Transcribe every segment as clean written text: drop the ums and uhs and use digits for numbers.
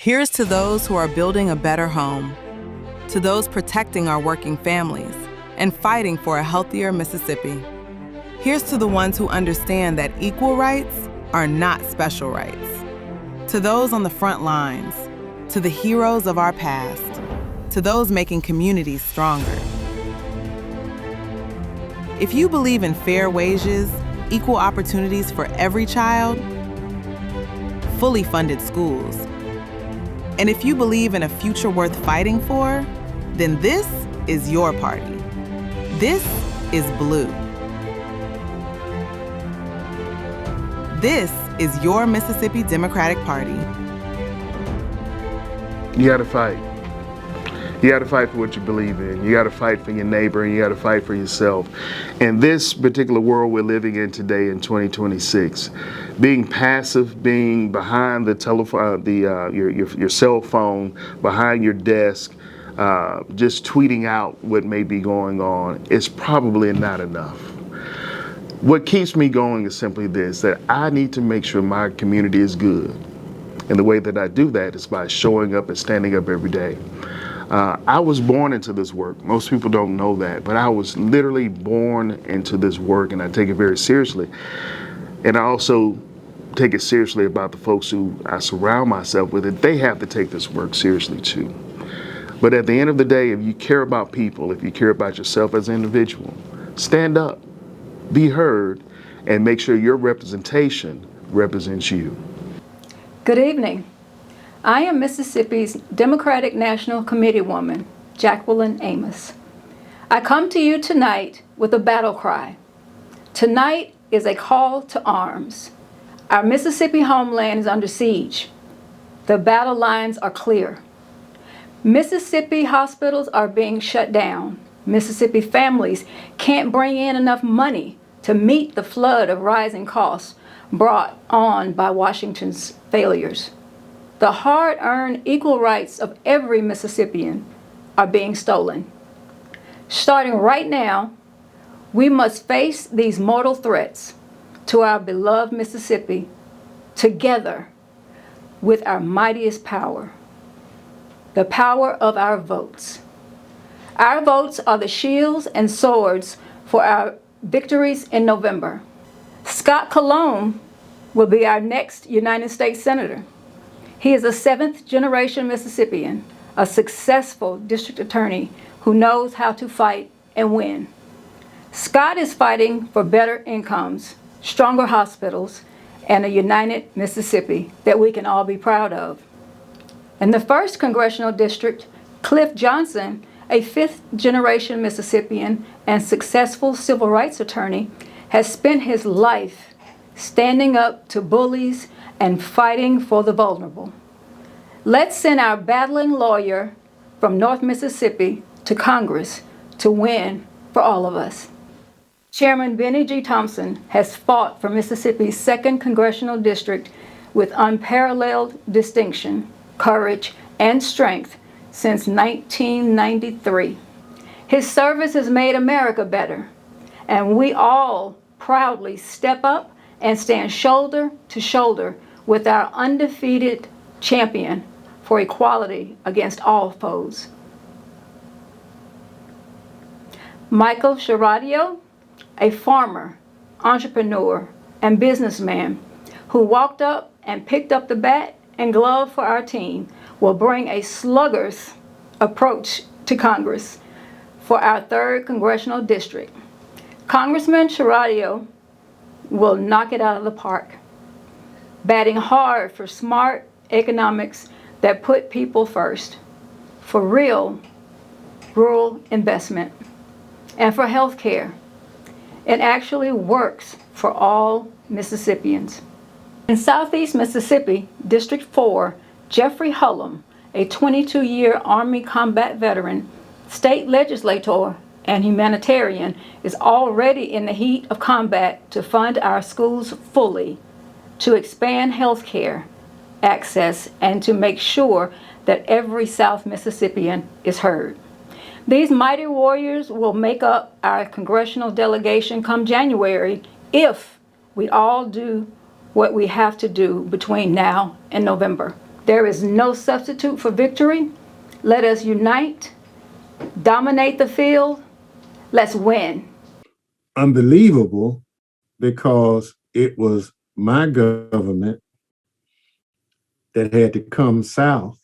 Here's to those who are building a better home, to those protecting our working families and fighting for a healthier Mississippi. Here's to the ones who understand that equal rights are not special rights. To those on the front lines, to the heroes of our past, to those making communities stronger. If you believe in fair wages, equal opportunities for every child, fully funded schools, and if you believe in a future worth fighting for, then this is your party. This is blue. This is your Mississippi Democratic Party. You gotta fight. You gotta fight for what you believe in. You gotta fight for your neighbor, and you gotta fight for yourself. In this particular world we're living in today in 2026, being passive, being behind the telephone, your cell phone, behind your desk, just tweeting out what may be going on is probably not enough. What keeps me going is simply this, that I need to make sure my community is good. And the way that I do that is by showing up and standing up every day. I was born into this work. Most people don't know that, but I was literally born into this work, and I take it very seriously. And I also take it seriously about the folks who I surround myself with, and they have to take this work seriously too. But at the end of the day, if you care about people, if you care about yourself as an individual, stand up, be heard, and make sure your representation represents you. Good evening. I am Mississippi's Democratic National Committee woman, Jacqueline Amos. I come to you tonight with a battle cry. Tonight is a call to arms. Our Mississippi homeland is under siege. The battle lines are clear. Mississippi hospitals are being shut down. Mississippi families can't bring in enough money to meet the flood of rising costs brought on by Washington's failures. The hard-earned equal rights of every Mississippian are being stolen. Starting right now, we must face these mortal threats to our beloved Mississippi together with our mightiest power, the power of our votes. Our votes are the shields and swords for our victories in November. Scott Cologne will be our next United States Senator. He is a seventh-generation Mississippian, a successful district attorney who knows how to fight and win. Scott is fighting for better incomes, stronger hospitals, and a united Mississippi that we can all be proud of. In the 1st Congressional District, Cliff Johnson, a fifth-generation Mississippian and successful civil rights attorney, has spent his life standing up to bullies and fighting for the vulnerable. Let's send our battling lawyer from North Mississippi to Congress to win for all of us. Chairman Benny G. Thompson has fought for Mississippi's 2nd Congressional District with unparalleled distinction, courage, and strength since 1993. His service has made America better, and we all proudly step up and stand shoulder to shoulder with our undefeated champion for equality against all foes. Michael Sharadio, a farmer, entrepreneur, and businessman who walked up and picked up the bat and glove for our team, will bring a slugger's approach to Congress for our 3rd Congressional District. Congressman Sharadio will knock it out of the park, batting hard for smart economics that put people first, for real rural investment, and for health care. It actually works for all Mississippians. In Southeast Mississippi, District 4, Jeffrey Hullum, a 22-year Army combat veteran, state legislator, and humanitarian, is already in the heat of combat to fund our schools fully, to expand health care access, and to make sure that every South Mississippian is heard. These mighty warriors will make up our congressional delegation come January if we all do what we have to do between now and November. There is no substitute for victory. Let us unite, dominate the field. Let's win. Unbelievable, because it was my government that had to come south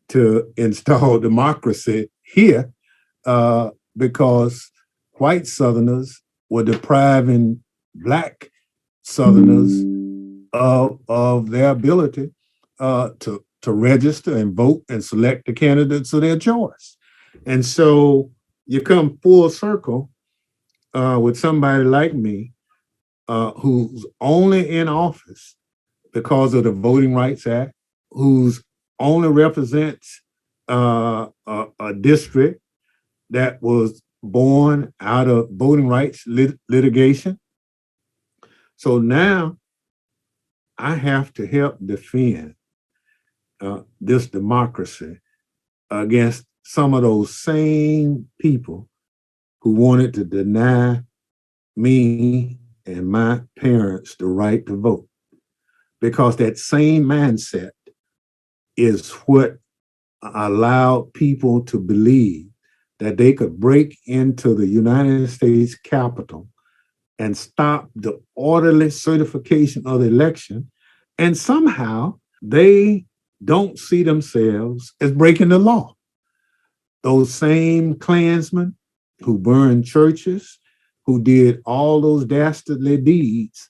to install democracy here, because white Southerners were depriving Black Southerners of their ability to register and vote and select the candidates of their choice. And so you come full circle with somebody like me, who's only in office because of the Voting Rights Act, who's only represents a district that was born out of voting rights litigation. So now I have to help defend this democracy against some of those same people who wanted to deny me and my parents the right to vote. Because that same mindset is what allowed people to believe that they could break into the United States Capitol and stop the orderly certification of the election, and somehow they don't see themselves as breaking the law. Those same Klansmen who burned churches, who did all those dastardly deeds,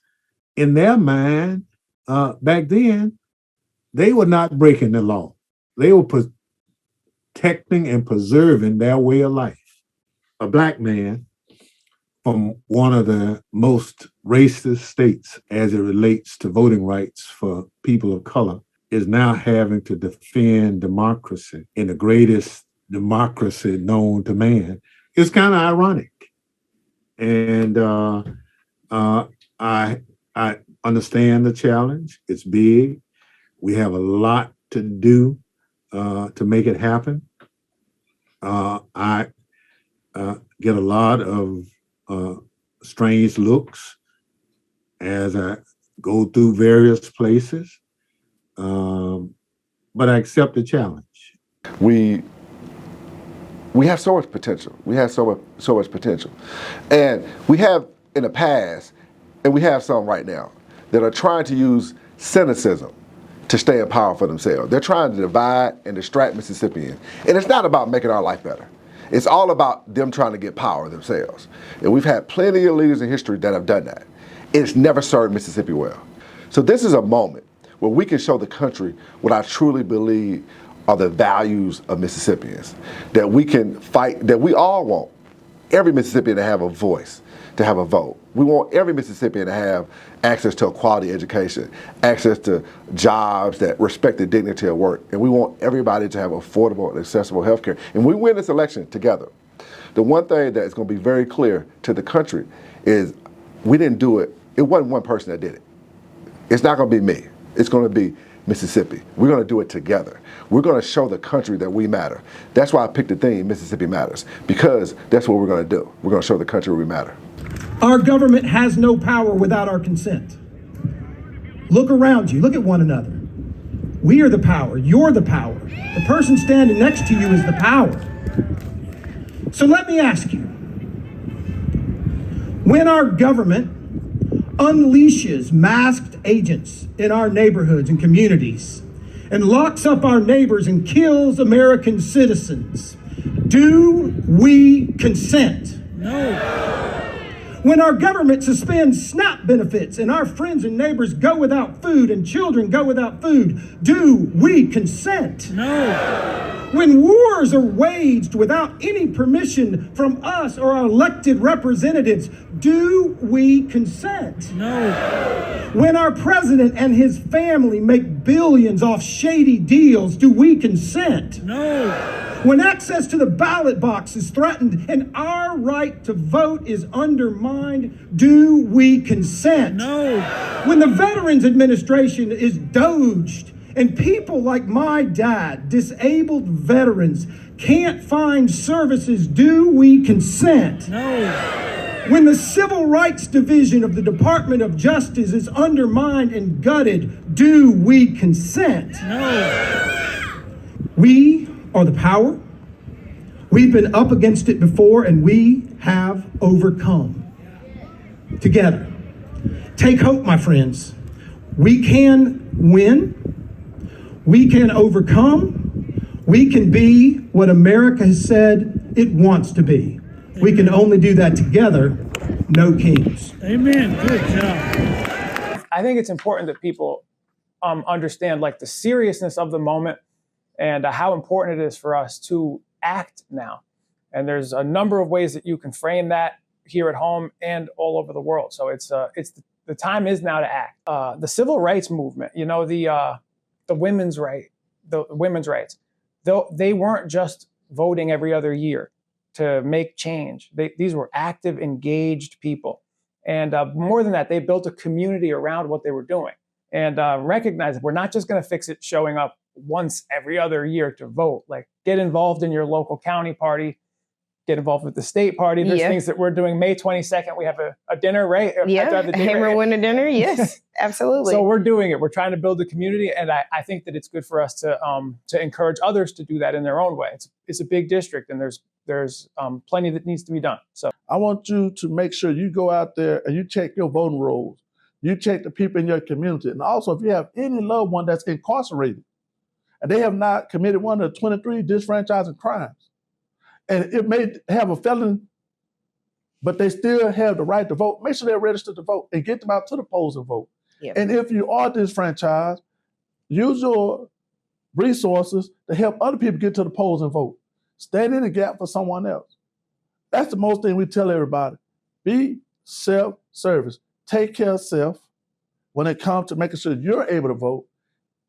in their mind, back then, they were not breaking the law. They were protecting and preserving their way of life. A Black man from one of the most racist states as it relates to voting rights for people of color is now having to defend democracy in the greatest democracy known to man. It's kind of ironic. And I understand the challenge. It's big. We have a lot to do to make it happen. I get a lot of strange looks as I go through various places, but I accept the challenge. We have so much potential. We have so much potential, and we have in the past, and we have some right now that are trying to use cynicism to stay in power for themselves. They're trying to divide and distract Mississippians, and it's not about making our life better. It's all about them trying to get power themselves. And we've had plenty of leaders in history that have done that. It's never served Mississippi well. So this is a moment where we can show the country what I truly believe are the values of Mississippians, that we can fight, that we all want every Mississippian to have a voice, to have a vote. We want every Mississippian to have access to a quality education, access to jobs that respect the dignity of work. And we want everybody to have affordable and accessible health care. And we win this election together. The one thing that is going to be very clear to the country is we didn't do it. It wasn't one person that did it. It's not going to be me. It's going to be Mississippi. We're going to do it together. We're going to show the country that we matter. That's why I picked the theme, Mississippi Matters, because that's what we're going to do. We're going to show the country we matter. Our government has no power without our consent. Look around you. Look at one another. We are the power. You're the power. The person standing next to you is the power. So let me ask you, when our government unleashes masked agents in our neighborhoods and communities and locks up our neighbors and kills American citizens, do we consent? No. When our government suspends SNAP benefits and our friends and neighbors go without food and children go without food, do we consent? No. When wars are waged without any permission from us or our elected representatives, do we consent? No. When our president and his family make billions off shady deals, do we consent? No. When access to the ballot box is threatened and our right to vote is undermined, do we consent? No. When the Veterans Administration is doged and people like my dad, disabled veterans, can't find services, do we consent? No. When the Civil Rights Division of the Department of Justice is undermined and gutted, do we consent? No. We are the power. We've been up against it before, and we have overcome. Together. Take hope, my friends. We can win. We can overcome. We can be what America has said it wants to be. We can only do that together, no kings. Amen. Good job. I think it's important that people understand like the seriousness of the moment and how important it is for us to act now. And there's a number of ways that you can frame that here at home and all over the world. So it's the time is now to act. The civil rights movement, you know, the women's rights, though they weren't just voting every other year to make change. These were active, engaged people. And more than that, they built a community around what they were doing. And recognize that we're not just going to fix it showing up once every other year to vote. Like, get involved in your local county party, get involved with the state party. There's things that we're doing. May 22nd, we have a dinner, right? Yeah, Hammer winter dinner. Yes, absolutely. So we're doing it. We're trying to build a community, and I think that it's good for us to encourage others to do that in their own way. It's a big district, and there's plenty that needs to be done. So I want you to make sure you go out there and you check your voting rolls. You check the people in your community, and also if you have any loved one that's incarcerated and they have not committed one of the 23 disfranchising crimes, and it may have a felony, but they still have the right to vote, make sure they're registered to vote and get them out to the polls and vote. Yep. And if you are disfranchised, use your resources to help other people get to the polls and vote. Stand in the gap for someone else. That's the most thing we tell everybody. Be self-service. Take care of self when it comes to making sure you're able to vote.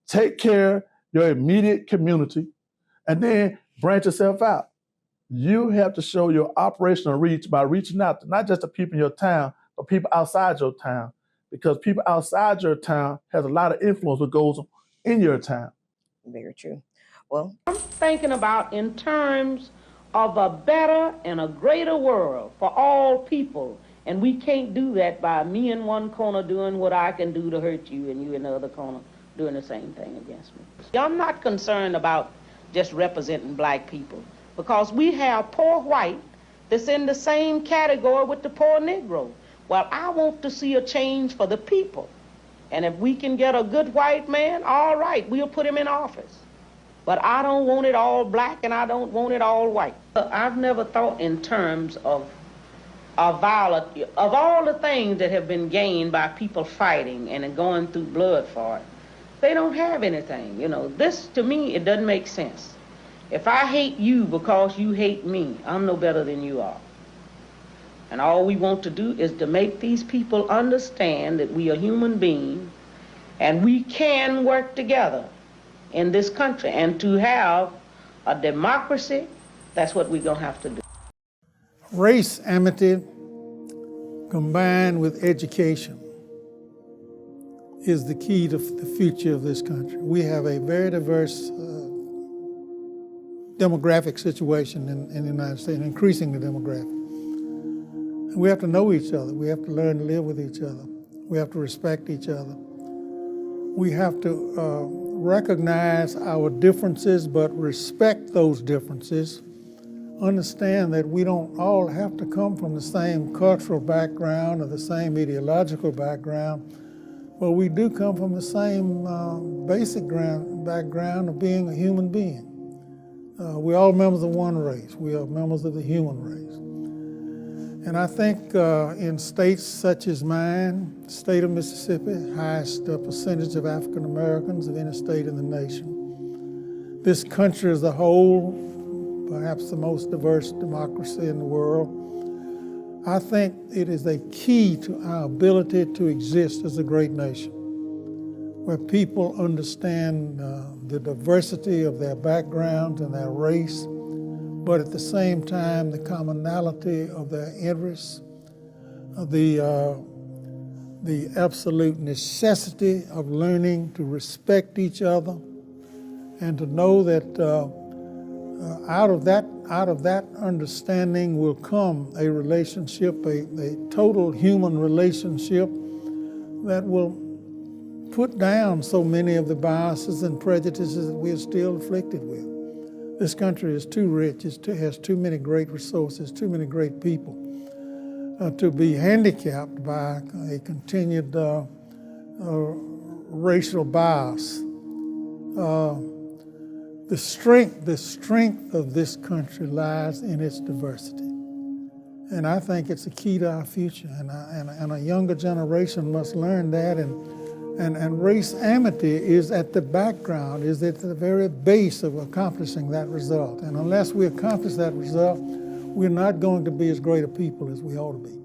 Take care of your immediate community, and then branch yourself out. You have to show your operational reach by reaching out to not just the people in your town, but people outside your town, because people outside your town has a lot of influence what goes on in your town. Very true. Well, I'm thinking about in terms of a better and a greater world for all people, and we can't do that by me in one corner doing what I can do to hurt you and you in the other corner doing the same thing against me. I'm not concerned about just representing black people, because we have poor white that's in the same category with the poor Negro. Well, I want to see a change for the people. And if we can get a good white man, all right, we'll put him in office. But I don't want it all black and I don't want it all white. I've never thought in terms of violence, of all the things that have been gained by people fighting and going through blood for it. They don't have anything, you know. This, to me, it doesn't make sense. If I hate you because you hate me, I'm no better than you are. And all we want to do is to make these people understand that we are human beings and we can work together in this country, and to have a democracy, that's what we're going to have to do. Race amity combined with education is the key to the future of this country. We have a very diverse demographic situation in the United States, increasingly demographic. And we have to know each other. We have to learn to live with each other. We have to respect each other. We have to recognize our differences, but respect those differences. Understand that we don't all have to come from the same cultural background or the same ideological background, but we do come from the same basic background of being a human being. We're all members of one race. We are members of the human race. And I think in states such as mine, the state of Mississippi, highest percentage of African Americans of any state in the nation. This country as a whole, perhaps the most diverse democracy in the world. I think it is a key to our ability to exist as a great nation, where people understand the diversity of their backgrounds and their race, but at the same time, the commonality of their interests, the absolute necessity of learning to respect each other and to know that out of that understanding will come a relationship, a total human relationship that will put down so many of the biases and prejudices that we are still afflicted with. This country is too rich, has too many great resources, too many great people to be handicapped by a continued racial bias. The strength of this country lies in its diversity. And I think it's a key to our future. And a younger generation must learn that. And race amity is at the background, is at the very base of accomplishing that result. And unless we accomplish that result, we're not going to be as great a people as we ought to be.